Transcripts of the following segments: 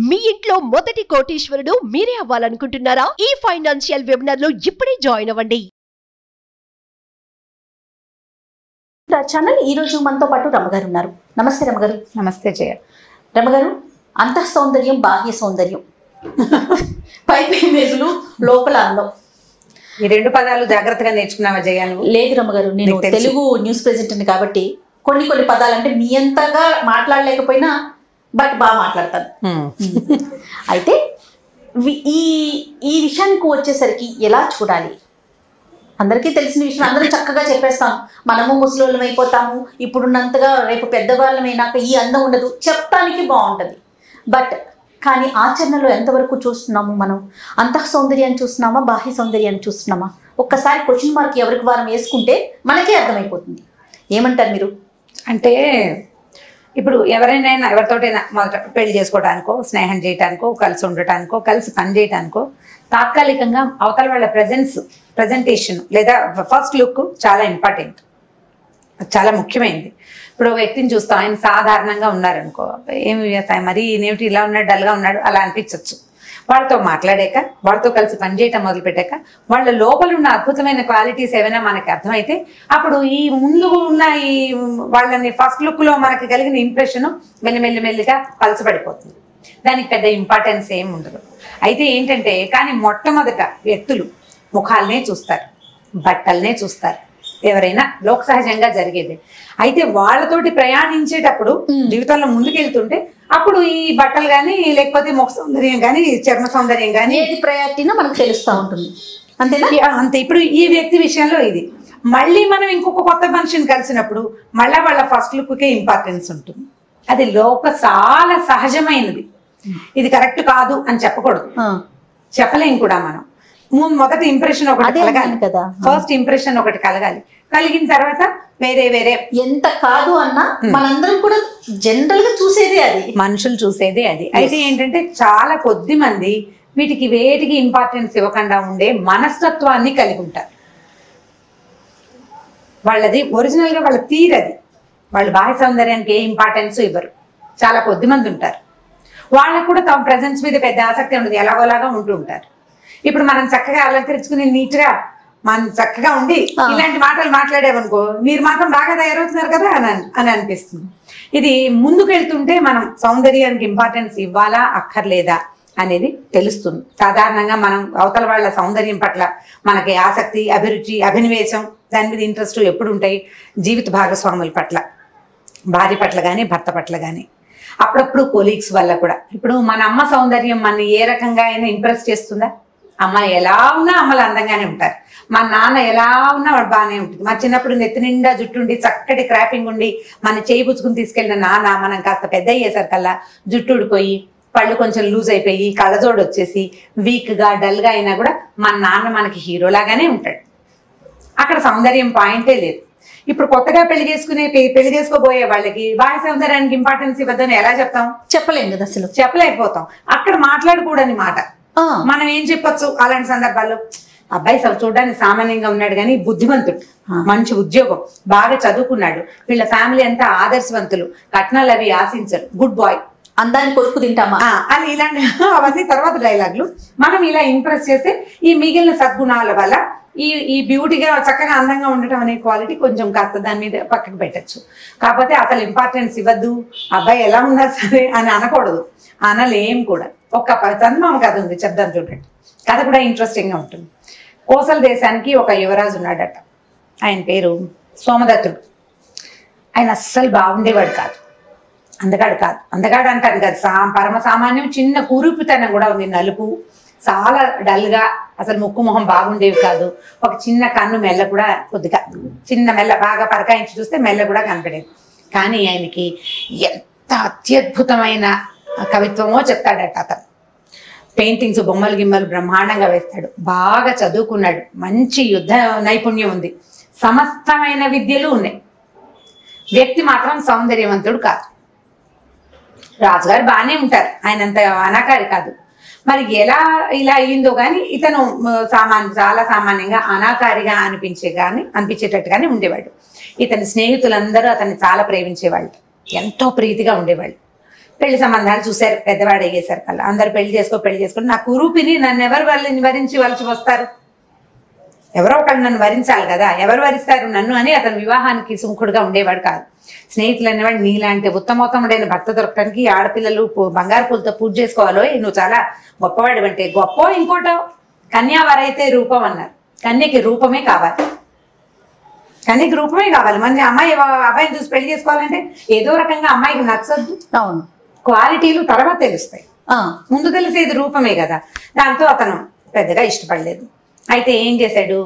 మీ ఇంట్లో మొదటి కోటీశ్వరుడు మీరే అవ్వాలనుకుంటున్నారా? ఈ ఫైనాన్షియల్ వెబినార్ లో ఇప్పుడే జాయిన్ అవ్వండి. ఛానల్ ఈ రోజు మనతో పాటు రమగారు ఉన్నారు. నమస్తే రమగారు. నమస్తే జయ. రమగారు, అంతః సౌందర్యం బాహ్య సౌందర్యం, పైపై మేగులు లోపల అందం, ఈ రెండు పదాలు జాగ్రత్తగా నేర్చుకున్నావా జయ? లేదు రమగారు, నేను తెలుగు న్యూస్ ప్రెజెంటర్ని కాబట్టి కొన్ని పదాలు అంటే మీ అంతగా మాట్లాడలేకపోయినా బట్ బాగా మాట్లాడతాను. అయితే ఈ విషయానికి వచ్చేసరికి ఎలా చూడాలి? అందరికీ తెలిసిన విషయం, అందరూ చక్కగా చెప్పేస్తాం. మనము ముసలోళ్ళం అయిపోతాము, ఇప్పుడున్నంతగా రేపు పెద్దవాళ్ళమైనాక ఈ అందం ఉండదు, చెప్పడానికి బాగుంటుంది. బట్ కానీ ఆచరణలో ఎంతవరకు చూస్తున్నాము మనం? అంతః సౌందర్యాన్ని చూస్తున్నామా, బాహ్య సౌందర్యాన్ని చూస్తున్నామా? ఒక్కసారి క్వశ్చన్ మార్క్ ఎవరికి వారం వేసుకుంటే మనకే అర్థమైపోతుంది. ఏమంటారు మీరు? అంటే ఇప్పుడు ఎవరైనా ఎవరితోటైనా మొదట పెళ్లి చేసుకోవడానికో, స్నేహం చేయడానికో, కలిసి ఉండటానికో, కలిసి పని చేయడానికో తాత్కాలికంగా అవతల వాళ్ళ ప్రజెంటేషన్ లేదా ఫస్ట్ లుక్ చాలా ఇంపార్టెంట్, చాలా ముఖ్యమైనది. ఇప్పుడు వ్యక్తిని చూస్తాం, ఆయన సాధారణంగా ఉన్నారనుకో, ఏమి మరీ నేమిటి ఇలా ఉన్నాడు, డల్గా ఉన్నాడు అలా అనిపించవచ్చు. వాళ్ళతో మాట్లాడాక, వాళ్ళతో కలిసి పనిచేయటం మొదలుపెట్టాక వాళ్ళ లోపల ఉన్న అద్భుతమైన క్వాలిటీస్ ఏమైనా మనకి అర్థమైతే అప్పుడు ఈ ముందు ఉన్న ఈ వాళ్ళని ఫస్ట్ లుక్లో మనకి కలిగిన ఇంప్రెషన్ మెల్లిమెల్లిగా పలచబడిపోతుంది. దానికి పెద్ద ఇంపార్టెన్స్ ఏమి ఉండదు. అయితే ఏంటంటే కానీ మొట్టమొదట వ్యక్తులు ముఖాలనే చూస్తారు, బట్టలనే చూస్తారు, ఎవరైనా లోక సహజంగా జరిగేది. అయితే వాళ్ళతోటి ప్రయాణించేటప్పుడు జీవితంలో ముందుకెళ్తుంటే అప్పుడు ఈ బట్టలు కానీ లేకపోతే ముఖ సౌందర్యం కానీ చర్మ సౌందర్యం కానీ ఏది ప్రయారిటీనో మనకు తెలుస్తూ ఉంటుంది. అంతేనా? అంతే. ఇప్పుడు ఈ వ్యక్తి విషయంలో ఇది మళ్ళీ మనం ఇంకొక కొత్త మనిషిని కలిసినప్పుడు మళ్ళీ వాళ్ళ ఫస్ట్ లుక్కే ఇంపార్టెన్స్ ఉంటుంది. అది చాలా సహజమైనది. ఇది కరెక్ట్ కాదు అని చెప్పకూడదు, చెప్పలేం కూడా. మనం మొదటి ఇంప్రెషన్ ఒకటి కలగాలి కదా, ఫస్ట్ ఇంప్రెషన్ ఒకటి కలగాలి. కలిగిన తర్వాత వేరే ఎంత కాదు అన్నా మనందరం కూడా జనరల్ గా చూసేదే అది, మనుషులు చూసేదే అది. అయితే ఏంటంటే చాలా కొద్ది మంది వేటికి ఇంపార్టెన్స్ ఇవ్వకుండా ఉండే మనస్తత్వాన్ని కలిగి ఉంటారు. వాళ్ళది ఒరిజినల్ గా వాళ్ళ తీరది. వాళ్ళు బాహ్య సౌందర్యానికి ఏ ఇంపార్టెన్స్ ఇవ్వరు. చాలా కొద్ది మంది ఉంటారు. వాళ్ళకు కూడా తమ ప్రెజెన్స్ మీద పెద్ద ఆసక్తి ఉండదు, ఎలాగోలాగా ఉంటూ ఉంటారు. ఇప్పుడు మనం చక్కగా అలంకరించుకుని నీట్ గా మనం చక్కగా ఉండి ఇలాంటి మాటలు మాట్లాడేవనుకో, మీరు మాత్రం బాగా తయారవుతున్నారు కదా అని అనిపిస్తుంది. ఇది ముందుకెళ్తుంటే మనం సౌందర్యానికి ఇంపార్టెన్స్ ఇవ్వాలా అక్కర్లేదా అనేది తెలుస్తుంది. సాధారణంగా మనం అవతల వాళ్ళ సౌందర్యం పట్ల మనకి ఆసక్తి, అభిరుచి, అభినివేశం, దాని మీద ఇంట్రెస్ట్ ఎప్పుడు ఉంటాయి? జీవిత భాగస్వాముల పట్ల, భార్య పట్ల కానీ భర్త పట్ల కానీ, అప్పుడప్పుడు కొలీగ్స్ వల్ల కూడా. ఇప్పుడు మన అమ్మ సౌందర్యం మన ఏ రకంగా అయినా ఇంప్రెస్ చేస్తుందా? అమ్మ ఎలా ఉన్నా అమ్మలు అందంగానే ఉంటారు. మా నాన్న ఎలా ఉన్నా వాడు బాగానే ఉంటుంది. మా చిన్నప్పుడు నెత్తి నిండా జుట్టుండి చక్కటి క్రాఫింగ్ ఉండి మన చేయి పుచ్చుకుని తీసుకెళ్ళిన నాన్న మనం కాస్త పెద్ద అయ్యేసరికల్లా జుట్టు ఊడిపోయి, పళ్ళు కొంచెం లూజ్ అయిపోయి, కళ్ళజోడు వచ్చేసి వీక్గా డల్గా అయినా కూడా మన నాన్న మనకి హీరోలాగానే ఉంటాడు. అక్కడ సౌందర్యం పాయింటే లేదు. ఇప్పుడు కొత్తగా పెళ్లి చేసుకోబోయే వాళ్ళకి బాహ్య సౌందర్యానికి ఇంపార్టెన్స్ ఇవ్వద్దని ఎలా చెప్తాం? చెప్పలేం కదా, అసలు చెప్పలేకపోతాం. అక్కడ మాట్లాడకూడని మాట మనం ఏం చెప్పొచ్చు అలాంటి సందర్భాల్లో? అబ్బాయి చూడడానికి సామాన్యంగా ఉన్నాడు కానీ బుద్ధిమంతుడు, మంచి ఉద్యోగం, బాగా చదువుకున్నాడు, వీళ్ళ ఫ్యామిలీ అంతా ఆదర్శవంతులు, కట్నాలు అవి ఆశించరు, గుడ్ బాయ్, అందాన్ని కొడుకు తింటామా అని ఇలాంటి అవన్నీ తర్వాత డైలాగులు. మనం ఇలా ఇంప్రెస్ చేస్తే ఈ మిగిలిన సద్గుణాల వల్ల ఈ బ్యూటీగా చక్కగా అందంగా ఉండటం అనే క్వాలిటీ కొంచెం కాస్త దాని మీద పక్కకు పెట్టచ్చు. కాకపోతే అసలు ఇంపార్టెన్స్ ఇవ్వద్దు, అబ్బాయి ఎలా ఉన్నా సరే అని అనకూడదు, అనలేం కూడా. ఒక చందమామ కథ ఉంది, చెప్దాం చూడండి. కథ కూడా ఇంట్రెస్టింగ్గా ఉంటుంది. కోసల దేశానికి ఒక యువరాజు ఉన్నాడట. ఆయన పేరు సోమదత్తుడు. ఆయన అస్సలు బాగుండేవాడు కాదు, అందగాడు అంటారు కదా, పరమ సామాన్యం, చిన్న కురూపితనం కూడా ఉంది, నలుపు, చాలా డల్గా, అసలు ముక్కు మొహం బాగుండేవి కాదు. ఒక చిన్న కన్ను మెల్ల కూడా కొద్దిగా చిన్న మెల్ల బాగా పరకాయించి చూస్తే మెల్ల కూడా కనపడేది. కానీ ఆయనకి ఎంత అత్యద్భుతమైన కవిత్వమో చెప్తాడట అతను. పెయింటింగ్స్, బొమ్మలు గిమ్మలు బ్రహ్మాండంగా వేస్తాడు, బాగా చదువుకున్నాడు, మంచి యుద్ధ నైపుణ్యం ఉంది, సమస్తమైన విద్యలు ఉన్నాయి. వ్యక్తి మాత్రం సౌందర్యవంతుడు కాదు. రాజుగారు బాగానే ఉంటారు, ఆయనంత అనాకారి కాదు. మరి ఎలా ఇలా అయ్యిందో కానీ ఇతను చాలా సామాన్యంగా అనాకారిగా అనిపించేటట్టుగానే ఉండేవాడు. ఇతని స్నేహితులందరూ అతన్ని చాలా ప్రేమించేవాళ్ళు, ఎంతో ప్రీతిగా ఉండేవాళ్ళు. పెళ్లి సంబంధాలు చూశారు, పెద్దవాడు అయ్యేసరికి అలా అందరు పెళ్లి చేసుకుని నా కురూపిని నన్ను ఎవరు వాళ్ళని వరించి వలసి వస్తారు, ఎవరో ఒకళ్ళు నన్ను వరించాలి కదా, ఎవరు వరిస్తారు నన్ను అని అతను వివాహానికి సుముఖుడుగా ఉండేవాడు కాదు. స్నేహితులు అనేవాడు నీలాంటి ఉత్తమోత్తముడైన భర్త దొరకడానికి ఆడపిల్లలు బంగారు పూలతో పూజ చేసుకోవాలో, నువ్వు చాలా గొప్పవాడు అంటే గొప్ప ఇంకోటో కన్యావరైతే రూపం అన్నారు. కన్యకి రూపమే కావాలి, కన్యకి రూపమే కావాలి. మన అమ్మాయి అబ్బాయిని చూసి పెళ్లి చేసుకోవాలంటే ఏదో రకంగా అమ్మాయికి నచ్చద్దు. అవును, క్వాలిటీలు తర్వాత తెలుస్తాయి, ముందు తెలిసేది రూపమే కదా. దాంతో అతను పెద్దగా ఇష్టపడలేదు. అయితే ఏం చేశాడు,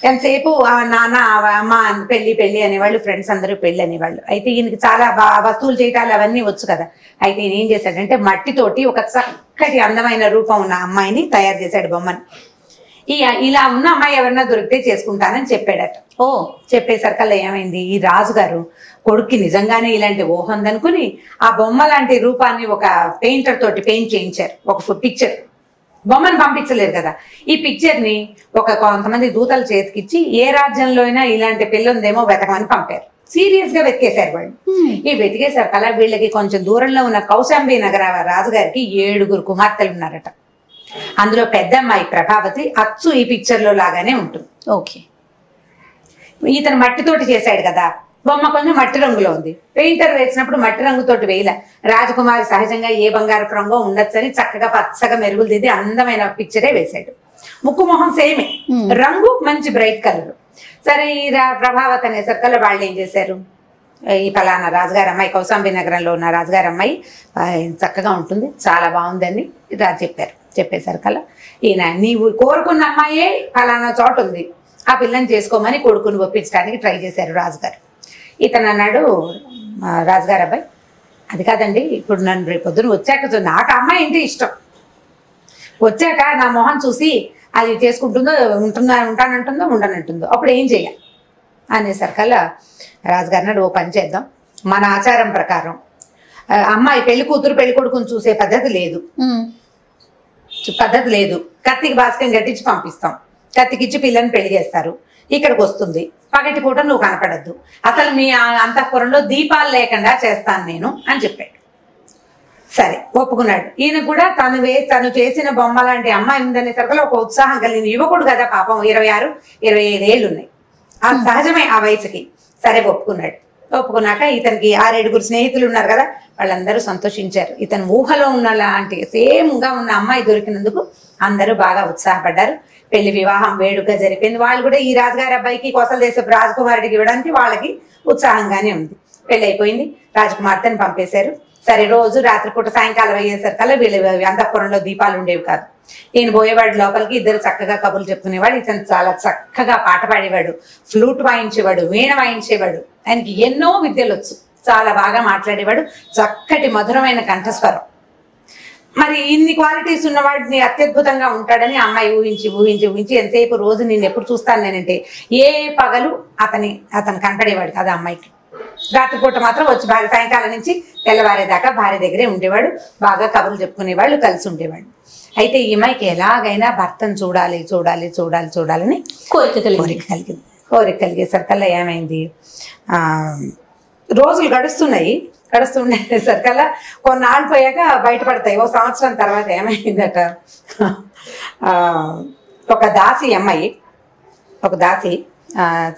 ఎంతసేపు నాన్న అమ్మ పెళ్లి అనేవాళ్ళు, ఫ్రెండ్స్ అందరూ పెళ్లి అనేవాళ్ళు. అయితే ఈయనకి చాలా వస్తువులు చేయటాలు అవన్నీ వచ్చు కదా. అయితే ఈయన ఏం చేశాడంటే మట్టితోటి ఒక చక్కటి అందమైన రూపం ఉన్న అమ్మాయిని తయారు చేశాడు, బొమ్మని. ఇలా ఉన్న అమ్మాయి ఎవరన్నా దొరికితే చేసుకుంటానని చెప్పాడట. చెప్పేసరికల్లా ఏమైంది, ఈ రాజుగారు కొడుక్కి నిజంగానే ఇలాంటి ఊహ ఉందనుకుని ఆ బొమ్మ లాంటి రూపాన్ని ఒక పెయింటర్ తోటి పెయింట్ చేయించారు. ఒక పిక్చర్, బొమ్మను పంపించలేరు కదా, ఈ పిక్చర్ ని కొంతమంది దూతల చేతికిచ్చి ఏ రాజ్యంలో అయినా ఇలాంటి పిల్ల ఉందేమో వెతకమని పంపారు. సీరియస్ గా వెతికేశారు వాళ్ళు. ఈ వెతికేసరికల్లా వీళ్ళకి కొంచెం దూరంలో ఉన్న కౌశాంబి నగర రాజుగారికి 7 కుమార్తెలు ఉన్నారట. అందులో పెద్ద అమ్మాయి ప్రభావతి అచ్చు ఈ పిక్చర్ లో లాగానే ఉంటుంది. ఓకే, ఇతను మట్టితోటి చేశాడు కదా, బొమ్మ కొంచెం మట్టి రంగులో ఉంది. పెయింటర్ వేసినప్పుడు మట్టి రంగుతోటి వేయలే, రాజకుమారి సహజంగా ఏ బంగారపు రంగో ఉండొచ్చని చక్కగా పచ్చగా మెరుగులు దిద్ది అందమైన పిక్చరే వేశాడు. ముక్కు మొహం సేమే, రంగు మంచి బ్రైట్ కలర్. సరే ఈ ప్రభావతి అనేసరికల్లా వాళ్ళు ఏం చేశారు, ఈ ఫలానా రాజుగారి అమ్మాయి కౌశాంబి నగరంలో ఉన్న రాజుగారి అమ్మాయి చక్కగా ఉంటుంది, చాలా బాగుందని రాజు చెప్పారు. చెప్పేసరికల్లా ఈయన నీవు కోరుకున్న అమ్మాయే ఫలానా చోట ఉంది, ఆ పిల్లని చేసుకోమని కొడుకుని ఒప్పించడానికి ట్రై చేశారు రాజుగారు. ఇతను అన్నాడు, రాజుగారు అబ్బాయి అది కాదండి, ఇప్పుడు నన్ను రేపు పొద్దున వచ్చాక నాకు అమ్మాయి అంటే ఇష్టం, వచ్చాక నా మొహం చూసి అది చేసుకుంటుందో ఉంటానంటుందో ఉండనంటుందో అప్పుడు ఏం చెయ్యాలి అనేసరికల్లా రాజుగారు అన్నాడు, ఓ పని చేద్దాం, మన ఆచారం ప్రకారం అమ్మాయి పెళ్లి కూతురు పెళ్లి కొడుకుని చూసే పద్ధతి లేదు, కత్తికి బాస్కం కట్టించి పంపిస్తాం, కత్తికిచ్చి పిల్లని పెళ్లి చేస్తారు, ఇక్కడికి వస్తుంది, పగటి పూట నువ్వు కనపడద్దు, అసలు మీ అంతఃపురంలో దీపాలు లేకుండా చేస్తాను నేను అని చెప్పాడు. సరే ఒప్పుకున్నాడు. ఈయన కూడా తను చేసిన బొమ్మ లాంటి అమ్మాయి ఉందనేసరికి ఒక ఉత్సాహం కలిగింది. యువకుడు కదా పాపం, 26-25 ఏళ్ళు ఉన్నాయి, ఆ సహజమే ఆ వయసుకి. సరే ఒప్పుకున్నాడు. ఒప్పుకున్నాక ఇతనికి 6-7 స్నేహితులు ఉన్నారు కదా, వాళ్ళందరూ సంతోషించారు. ఇతను ఊహలో ఉన్న లాంటి సేమ్గా ఉన్న అమ్మాయి దొరికినందుకు అందరూ బాగా ఉత్సాహపడ్డారు. పెళ్లి వివాహం వేడుకగా జరిపింది. వాళ్ళు కూడా ఈ రాజుగారి అబ్బాయికి కోసల దేశపు రాజకుమారుడికి ఇవ్వడానికి వాళ్ళకి ఉత్సాహంగానే ఉంది. పెళ్లి అయిపోయింది, రాజకుమార్తెను పంపేశారు. సరే రోజు రాత్రిపూట సాయంకాలం అయ్యేసరికల్లా వీళ్ళు అంతఃపురంలో దీపాలు ఉండేవి కాదు. ఈయన పోయేవాడు లోపలికి, ఇద్దరు చక్కగా కబుర్లు చెప్పుకునేవాడు. ఇతను చాలా చక్కగా పాట పాడేవాడు, ఫ్లూట్ వాయించేవాడు, వీణ వాయించేవాడు. ఆయనకి ఎన్నో విద్యలు వచ్చు, చాలా బాగా మాట్లాడేవాడు, చక్కటి మధురమైన కంఠస్వరం. మరి ఇన్ని క్వాలిటీస్ ఉన్నవాడిని అత్యద్భుతంగా ఉంటాడని అమ్మాయి ఊహించి ఎంతసేపు రోజు నేను ఎప్పుడు చూస్తాను నేనంటే ఏ పగలు అతను కనపడేవాడు కాదు అమ్మాయికి. రాత్రిపూట మాత్రం వచ్చి సాయంకాలం నుంచి తెల్లవారేదాకా భార్య దగ్గరే ఉండేవాడు, బాగా కబుర్లు చెప్పుకునేవాళ్ళు, కలిసి ఉండేవాడు. అయితే ఈ అమ్మాయికి ఎలాగైనా భర్తను చూడాలని కోరిక కలిగేసరికల్లా ఏమైంది, రోజులు గడుస్తుండేసరికల్లా కొన్నాళ్ళు పోయాక బయటపడతాయి. 1 సంవత్సరం తర్వాత ఏమైందట, ఒక దాసి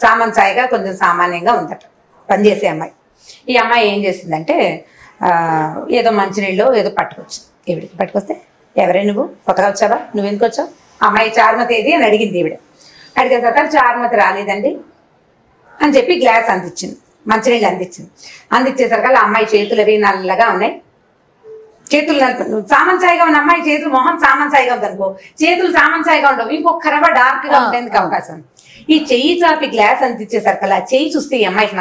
సామంచాయిగా కొంచెం సామాన్యంగా ఉందట, పనిచేసే అమ్మాయి. ఈ అమ్మాయి ఏం చేసిందంటే ఏదో మంచినీళ్ళు ఏదో పట్టుకొస్తే ఎవరే నువ్వు కొత్తగా వచ్చావా, నువ్వెందుకు వచ్చావు, అమ్మాయి చారుమతి ఏది అని అడిగింది. అడిగేసరికి చారుమతి రాలేదండి అని చెప్పి గ్లాస్ మంచినీళ్ళు అందించేసరికి ఆ అమ్మాయి చేతులు అవి నల్లగా ఉన్నాయి. చేతులు సామంచాయిగా ఉన్న అమ్మాయి చేతులు, మొహం సామంచాయిగా ఉందనుకో, చేతులు సామంచాయిగా ఉండవు, ఇంకొక రవ్వ డార్క్ గా ఉండేందుకు అవకాశం. ఈ చెయ్యి చాపి గ్లాస్ అందించేసరికి చెయ్యి చూస్తే ఈ అమ్మాయికి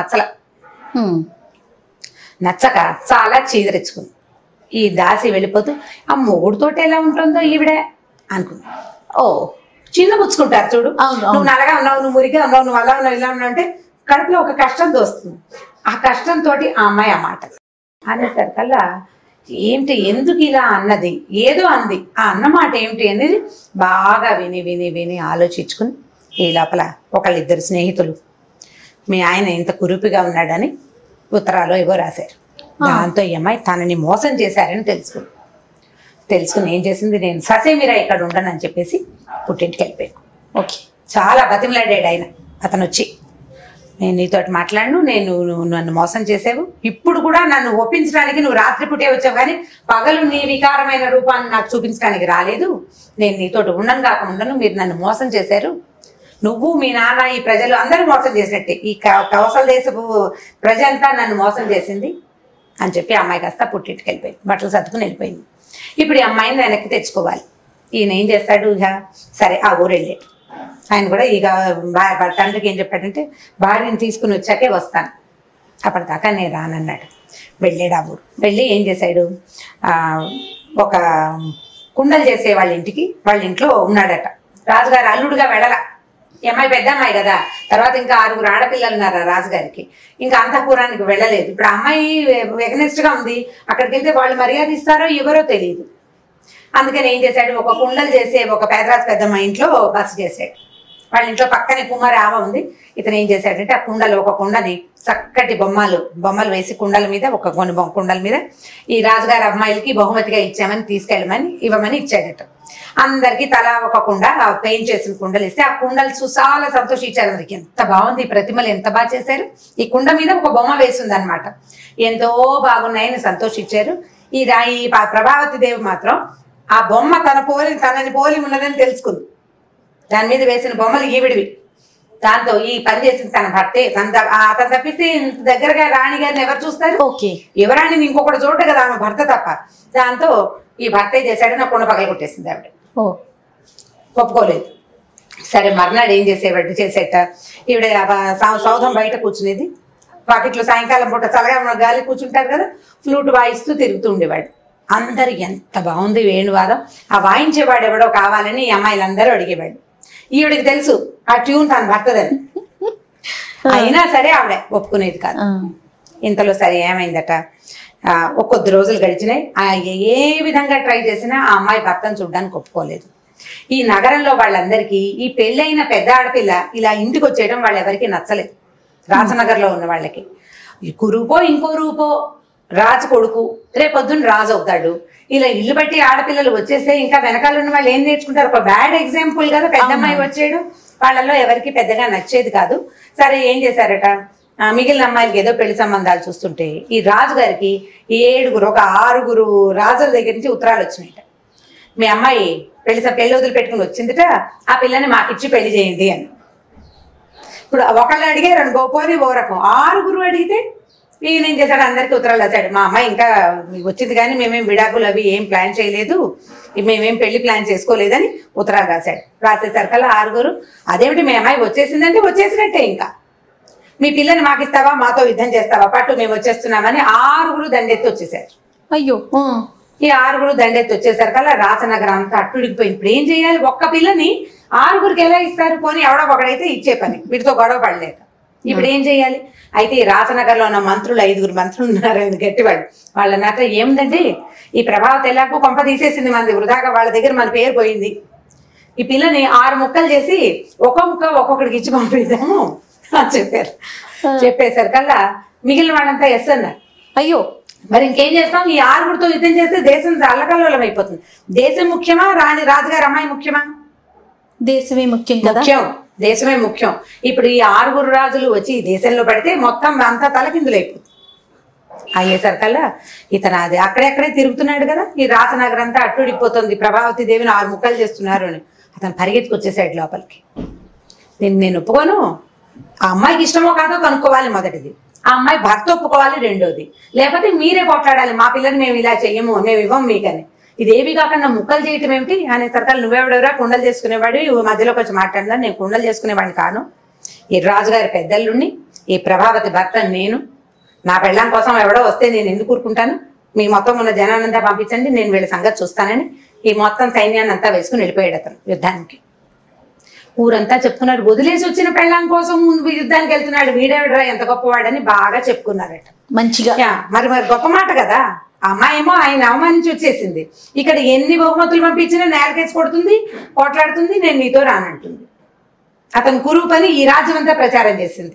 నచ్చక చాలా చీదరించుకుంది. ఈ దాసి వెళ్ళిపోతూ ఆ మొగుడుతోటి ఎలా ఉంటుందో ఈవిడే అనుకుంది. చిన్న పుచ్చుకుంటారు చూడు, నువ్వు నల్లగా ఉన్నావు, నువ్వు మురిగా ఉన్నావు, నువ్వు అలా ఉన్నావు, ఇలా ఉన్నావు అంటే కడుపులో ఒక కష్టం తోస్తుంది. ఆ కష్టంతో ఆ అమ్మాయి ఆ మాట అనేసరికల్లా ఏమిటి, ఎందుకు ఇలా అన్నది, ఏదో అంది, ఆ అన్నమాట ఏమిటి అనేది బాగా విని ఆలోచించుకుని ఈ లోపల ఒకళ్ళిద్దరు స్నేహితులు మీ ఆయన ఇంత కురుపిగా ఉన్నాడని ఉత్తరాలు ఏవో రాశారు. దాంతో ఈ అమ్మాయి తనని మోసం చేశారని తెలుసుకుని ఏం చేసింది, నేను ససేమిరా ఇక్కడ ఉండనని చెప్పేసి పుట్టింటికి వెళ్ళిపోయాను. ఓకే. చాలా బతిమలాడాడు ఆయన. అతను వచ్చి, నేను నీతోటి మాట్లాడను, నువ్వు నన్ను మోసం చేసావు, ఇప్పుడు కూడా నన్ను ఒప్పించడానికి నువ్వు రాత్రి పుట్టే వచ్చావు కానీ పగలు నీ వికారమైన రూపాన్ని నాకు చూపించడానికి రాలేదు, నేను నీతోటి ఉండను, మీరు నన్ను మోసం చేశారు, నువ్వు మీ నాన్న ఈ ప్రజలు అందరూ మోసం చేసినట్టే, ఈ కౌసల దేశపు ప్రజ అంతా నన్ను మోసం చేసింది అని చెప్పి అమ్మాయి కాస్త పుట్టింటికి వెళ్ళిపోయింది, బట్టలు సర్దుకుని వెళ్ళిపోయింది. ఇప్పుడు ఈ అమ్మాయిని వెనక్కి తెచ్చుకోవాలి. ఈయన ఏం చేస్తాడు, ఇక సరే ఆ ఊరు వెళ్ళాడు. ఆయన కూడా ఇక తండ్రికి ఏం చెప్పాడంటే, భార్యని తీసుకుని వచ్చాకే వస్తాను, అప్పటిదాకా నేను రానన్నాడు. వెళ్ళాడు ఆ ఊరు. వెళ్ళి ఏం చేశాడు, ఒక కుండలు చేసే వాళ్ళ ఇంట్లో ఉన్నాడట. రాజుగారు అల్లుడుగా వెళ్ళల, ఈ అమ్మాయి పెద్ద అమ్మాయి కదా, తర్వాత ఇంకా 6 ఆడపిల్లలు ఉన్నారు రాజుగారికి, ఇంకా అంతఃపురానికి వెళ్ళలేదు. ఇప్పుడు అమ్మాయి ఎగనెస్ట్ గా ఉంది, అక్కడికి వెళ్తే వాళ్ళు మర్యాద ఇస్తారో ఎవరో తెలియదు. అందుకని ఏం చేశాడు, ఒక కుండలు చేసే ఒక పేదరాజు పెద్దమ్మ ఇంట్లో బస చేశాడు. వాళ్ళ ఇంట్లో పక్కనే కుమారి ఆవ ఉంది. ఇతను ఏం చేశాడంటే ఆ ఒక కుండని చక్కటి బొమ్మలు వేసి కుండల మీద కొన్ని కుండల మీద ఈ రాజుగారి అమ్మాయిలకి బహుమతిగా ఇవ్వమని ఇచ్చాడట. అందరికి తలా ఒక కుండ పెయింట్ చేసిన కుండలు ఇస్తే ఆ కుండలు చాలా సంతోషించారు. అందరికి ఎంత బాగుంది, ఈ ప్రతిమలు ఎంత బాగా చేశారు, ఈ కుండ మీద ఒక బొమ్మ వేసింది అనమాట, ఎంతో బాగున్నాయని సంతోషించారు. ఈ ప్రభావతి దేవి మాత్రం ఆ బొమ్మ తనని పోలి ఉన్నదని తెలుసుకుంది. దాని మీద వేసిన బొమ్మలు ఈవిడివి. దాంతో ఈ పని చేసింది తన భర్తే. అతను తప్పిస్తే దగ్గరగా రాణి గారిని ఎవరు చూస్తారు? ఓకే. ఎవరాణిని ఇంకొకటి చూడదు కదా, ఆమె భర్త తప్ప. దాంతో ఈ భర్తే చేశాడని నా కుండ పగల కొట్టేసింది ఆవిడ. ఒప్పుకోలేదు. సరే మర్నాడు ఏం చేసేట, ఈవిడ సౌధం బయట కూర్చునేది. వాకిట్లో సాయంకాలం పూట చల్లగా గాలి కూర్చుంటారు కదా, ఫ్లూట్ వాయిస్తూ తిరుగుతూ ఉండేవాడు. అందరు ఎంత బాగుంది వేణువాదం, ఆ వాయించేవాడు ఎవడో కావాలని ఈ అమ్మాయిలందరూ అడిగేవాడు. ఈవిడికి తెలుసు ఆ ట్యూన్ తన భర్తదని, అయినా సరే ఆవిడ ఒప్పుకునేది కాదు. ఇంతలో సరే ఏమైందట, కొద్ది రోజులు గడిచినాయి. ఏ విధంగా ట్రై చేసినా ఆ అమ్మాయి భర్తను చూడడానికి ఒప్పుకోలేదు. ఈ నగరంలో వాళ్ళందరికీ ఈ పెళ్ళైన పెద్ద ఆడపిల్ల ఇలా ఇంటికి వచ్చేయడం వాళ్ళెవరికి నచ్చలేదు. రాజనగర్లో ఉన్న వాళ్ళకి కురూపో ఇంకో రూపో రాజు కొడుకు, రేపొద్దున రాజు అవుతాడు. ఇలా ఇల్లు బట్టి ఆడపిల్లలు వచ్చేస్తే ఇంకా వెనకాల ఉన్న వాళ్ళు ఏం నేర్చుకుంటారు? ఒక బ్యాడ్ ఎగ్జాంపుల్ కదా పెద్దమ్మాయి వచ్చేయడం. వాళ్ళల్లో ఎవరికి పెద్దగా నచ్చేది కాదు. సరే ఏం చేశారట, మిగిలిన అమ్మాయిలకి ఏదో పెళ్లి సంబంధాలు చూస్తుంటే ఈ రాజుగారికి 6 రాజుల దగ్గర నుంచి ఉత్తరాలు వచ్చినాయట. మీ అమ్మాయి పెళ్లి వదిలిపెట్టుకుని వచ్చిందిట, ఆ పిల్లని మాకిచ్చి పెళ్లి చేయండి అని. ఇప్పుడు ఒకళ్ళు అడిగారు గోపోని ఓ రకం, 6 అడిగితే ఈయన ఏం చేశాడు, అందరికీ ఉత్తరాలు రాశాడు. మా అమ్మాయి ఇంకా వచ్చింది కానీ మేమేం విడాకులు అవి ఏం ప్లాన్ చేయలేదు, మేమేం పెళ్లి ప్లాన్ చేసుకోలేదని ఉత్తరాలు రాశాడు. రాసేసరికల్లా 6 అదేమిటి మీ అమ్మాయి వచ్చేసిందంటే వచ్చేసినట్టే, ఇంకా మీ పిల్లని మాకిస్తావా, మాతో యుద్ధం చేస్తావా, పట్టు మేము వచ్చేస్తున్నామని 6 దండెత్తి వచ్చేసారు. అయ్యో. ఈ 6 దండెత్తి వచ్చేసరికల్లా రాచనగరం అంతా అట్టుడికిపోయింది. ఇప్పుడు ఏం చేయాలి, ఒక్క పిల్లని 6కి ఎలా ఇస్తారు? పోనీ ఎవడో ఒకడైతే ఇచ్చే పని, వీటితో గొడవ పడలేక. ఇప్పుడు ఏం చేయాలి? అయితే ఈ రాచనగర్లో ఉన్న మంత్రులు 5 మంత్రులు ఉన్నారు, ఆయన గట్టివాడు. వాళ్ళ నాతో ఏముందంటే, ఈ ప్రభావతి ఎలాగో కొంప తీసేసింది మంది వృధాగా, వాళ్ళ దగ్గర మన పేరు పోయింది, ఈ పిల్లని 6 ముక్కలు చేసి ఒక ముక్క ఒక్కొక్కడికి ఇచ్చి పంపిద్దాము అని చెప్పారు. చెప్పేసరికల్లా మిగిలిన వాళ్ళంతా ఎస్ అన్నారు. అయ్యో, మరి ఇంకేం చేస్తాం, ఈ 6తో యుద్ధం చేస్తే దేశం అల్లకల్లోలం అయిపోతుంది. దేశం ముఖ్యమా, రాజుగారి అమ్మాయి ముఖ్యమా? దేశమే ముఖ్యం కదా. దేశమే ముఖ్యం. ఇప్పుడు ఈ 6 రాజులు వచ్చి ఈ దేశంలో పడితే మొత్తం అంతా తలకిందులైపోతుంది. అయ్యేసరికల్లా ఇతను అది అక్కడెక్కడే తిరుగుతున్నాడు కదా, ఈ రాజనగరం అంతా అట్టుడిపోతుంది, ప్రభావతి దేవిని 6 ముక్కలు చేస్తున్నారు అని. అతను పరిగెత్తుకొచ్చేసాడు లోపలికి. నేను ఒప్పుకోను, ఆ అమ్మాయికి ఇష్టమో కాదో కనుక్కోవాలి మొదటిది, ఆ అమ్మాయి భర్త ఒప్పుకోవాలి రెండోది, లేకపోతే మీరే కొట్లాడాలి, మా పిల్లని మేము ఇలా చెయ్యము, మేము ఇవ్వం మీకని. ఇదేవి కాకుండా ముక్కలు చేయటం ఏమిటి అనే సరికల్, నువ్వెవడెవరా కుండలు చేసుకునేవాడు, మధ్యలోకి వచ్చి మాట్లాడదా, నేను కుండలు చేసుకునేవాడిని కాను, ఈ రాజుగారి పెద్దల్లుండి ఈ ప్రభావతి భర్త నేను, నా పెళ్ళాం కోసం ఎవడో వస్తే నేను ఎందుకు ఊరుకుంటాను, మీ మొత్తం ఉన్న జనాన్నంతా పంపించండి, నేను వీళ్ళ సంగతి చూస్తానని ఈ మొత్తం సైన్యాన్ని అంతా వేసుకుని వెళ్ళిపోయాడు అతను యుద్ధానికి. ఊరంతా చెప్పుకున్నారు, వదిలేసి వచ్చిన పెళ్ళాం కోసం యుద్ధానికి వెళ్తున్నాడు, వీడెవడరా ఎంత గొప్పవాడని బాగా చెప్పుకున్నారట మంచిగా. మరి గొప్ప మాట కదా. ఆ అమ్మాయి ఏమో ఆయన అవమానించి వచ్చేసింది, ఇక్కడ ఎన్ని బహుమతులు పంపించినా నేలకేసి కొడుతుంది, పోట్లాడుతుంది, నేను నీతో రానంటుంది. అతను కురువు పని ఈ రాజ్యం అంతా ప్రచారం చేసింది.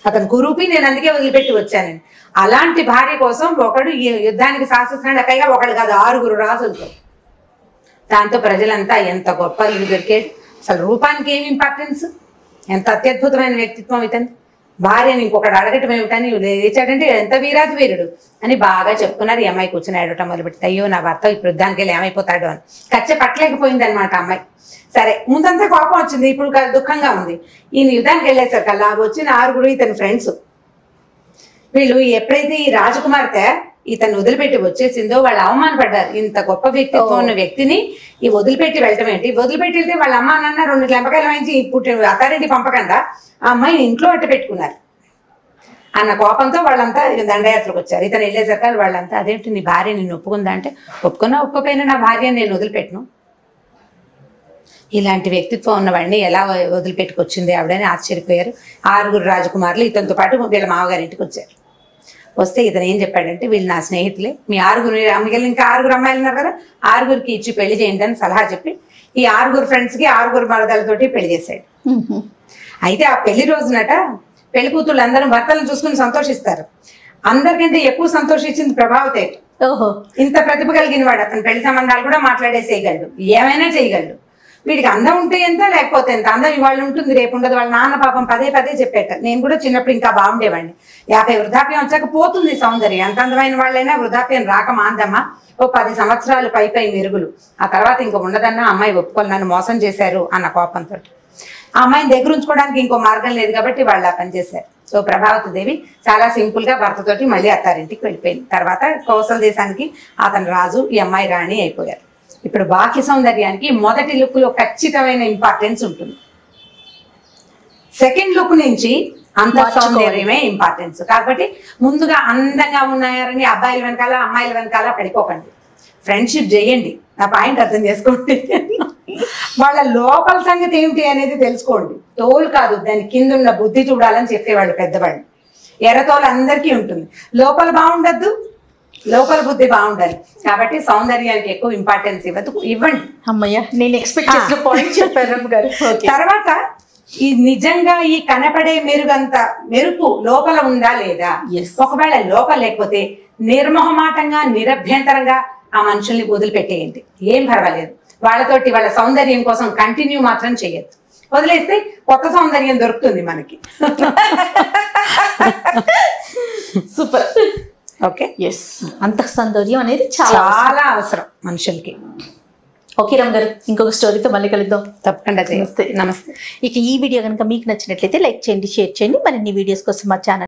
అతను కురూపి, నేను అందుకే వదిలిపెట్టి వచ్చానని. అలాంటి భార్య కోసం ఒకడు ఈ యుద్ధానికి శాసిస్తున్నాడు, పైగా ఒకడు కాదు 6 రాజులతో. దాంతో ప్రజలంతా ఎంత గొప్ప ఇల్లు దొరికాడు, అసలు రూపానికి ఏమి ఇంపార్టెన్స్, ఎంత అత్యద్భుతమైన వ్యక్తిత్వం ఇతను. భార్యని ఇంకొకటి అడగటం ఏమిటని లేచాడంటే ఎంత వీరాది వీరుడు అని బాగా చెప్పుకున్నారు. ఈ అమ్మాయి కూర్చొని అడగటం మొదలుపెట్టి, అయ్యో నా భర్త ఇప్పుడు యుద్ధానికి వెళ్ళి ఏమైపోతాడు అని కచ్చే పట్టలేకపోయింది అనమాట అమ్మాయి. సరే ముందంతా కోపం వచ్చింది, ఇప్పుడు దుఃఖంగా ఉంది. ఈయన యుద్ధానికి వెళ్ళేసరికల్లా వచ్చిన 6 ఇతని ఫ్రెండ్స్, వీళ్ళు ఎప్పుడైతే ఈ రాజకుమార్తె ఇతను వదిలిపెట్టి వచ్చేసిందో వాళ్ళు అవమానపడ్డారు. ఇంత గొప్ప వ్యక్తిత్వం ఉన్న వ్యక్తిని ఈ వదిలిపెట్టి వెళ్ళటం ఏంటి, వదిలిపెట్టి వెళ్తే వాళ్ళ అమ్మ నాన్న 2 లెంపకాయలు వాయించి పుట్టిన అత్తారింటి పంపకుండా ఆ అమ్మాయిని ఇంట్లో అట్ట పెట్టుకున్నారు అన్న కోపంతో వాళ్ళంతా దండయాత్రకు వచ్చారు. ఇతను వెళ్ళేసరికి వాళ్ళంతా, అదేంటి నీ భార్య నిన్ను ఒప్పుకుందా అంటే, ఒప్పుకున్నా ఒప్పుకోపోయినా నా భార్య నేను వదిలిపెట్టను, ఇలాంటి వ్యక్తిత్వం ఉన్నవాడిని ఎలా వదిలిపెట్టుకొచ్చింది ఆవిడని ఆశ్చర్యపోయారు. 6 రాజకుమారులు ఇతనితో పాటు వీళ్ళ మామగారింటికి వచ్చారు. వస్తే ఇతను ఏం చెప్పాడంటే, వీళ్ళు నా స్నేహితులే, మీ 6 అమ్మగారు ఇంకా 6 అమ్మాయిలు ఉన్నారు కదా, 6కి ఇచ్చి పెళ్లి చేయండి అని సలహా చెప్పి ఈ 6 ఫ్రెండ్స్కి 6 మరదలతోటి పెళ్లి చేశాడు. అయితే ఆ పెళ్లి రోజునట పెళ్లి కూతుళ్ళు అందరూ భర్తలను చూసుకుని సంతోషిస్తారు. అందరికంటే ఎక్కువ సంతోషించింది ప్రభావతి. ఓహో, ఇంత ప్రతిభ కలిగిన వాడు, అతను పెళ్లి సంబంధాలు కూడా మాట్లాడేసేయగలడు, ఏమైనా చేయగలడు. వీడికి అందం ఉంటే ఎంత, లేకపోతే ఎంత. అందం ఇవాళ ఉంటుంది, రేపు ఉండదు. వాళ్ళ నాన్న పాపం పదే చెప్పేట. నేను కూడా చిన్నప్పుడు ఇంకా బాగుండేవాడిని. 50 వృద్ధాప్యం వచ్చాక పోతుంది సౌందర్యం. ఎంత అందమైన వాళ్ళైనా వృద్ధాప్యం రాక మాందమ్మా, ఓ 10 సంవత్సరాలు పై మెరుగులు, ఆ తర్వాత ఇంకా ఉండదన్నా అమ్మాయి ఒప్పుకొని నన్ను మోసం చేశారు అన్న కోపంతో ఆ అమ్మాయిని దగ్గర ఉంచుకోవడానికి ఇంకో మార్గం లేదు కాబట్టి వాళ్ళు ఆ పని చేశారు. సో ప్రభావతి దేవి చాలా సింపుల్ గా భర్తతోటి మళ్ళీ అత్తారింటికి వెళ్ళిపోయింది. తర్వాత కౌసల దేశానికి అతను రాజు, ఈ అమ్మాయి రాణి అయిపోయారు. ఇప్పుడు బాహ్య సౌందర్యానికి మొదటి లుక్ లో ఖచ్చితమైన ఇంపార్టెన్స్ ఉంటుంది. సెకండ్ లుక్ నుంచి అంత సౌందర్యమే ఇంపార్టెన్స్. కాబట్టి ముందుగా అందంగా ఉన్నారని అబ్బాయిల వెనకాల అమ్మాయిల వెనకాల పడిపోకండి, ఫ్రెండ్షిప్ చేయండి. నా పాయింట్ అర్థం చేసుకోండి. వాళ్ళ లోపల సంగతి ఏమిటి అనేది తెలుసుకోండి. తోలు కాదు, దాని కింద ఉన్న బుద్ధి చూడాలని చెప్పేవాళ్ళు పెద్దవాళ్ళు. ఎర్రతోలు అందరికీ ఉంటుంది, లోపల బాగుండద్దు, లోపల బుద్ధి బాగుండాలి. కాబట్టి సౌందర్యానికి ఎక్కువ ఇంపార్టెన్స్ ఇవ్వండి. అమ్మయ్య, నేను ఎక్స్పెక్ట్ చేసిన పాయింట్ చెప్పారు గారు. తర్వాత ఈ నిజంగా ఈ కనపడే మెరుగంత మెరుపు లోపల ఉందా లేదా, ఒకవేళ లోపల లేకపోతే నిర్మోహమాటంగా నిరభ్యంతరంగా ఆ మనుషుల్ని వదిలిపెట్టేయండి, ఏం పర్వాలేదు. వాళ్ళతోటి వాళ్ళ సౌందర్యం కోసం కంటిన్యూ మాత్రం చేయొద్దు, వదిలేస్తే కొత్త సౌందర్యం దొరుకుతుంది మనకి. సూపర్. ఓకే, ఎస్, అంత సౌందర్యం అనేది చాలా అవసరం మనుషులకి. ఓకే రామ్ గారు, ఇంకొక స్టోరీతో మళ్ళీ కలుద్దాం. తప్పకుండా. నమస్తే. ఇక ఈ వీడియో కనుక మీకు నచ్చినట్లయితే లైక్ చేయండి, షేర్ చేయండి. మరిన్ని వీడియోస్ కోసం మా ఛానల్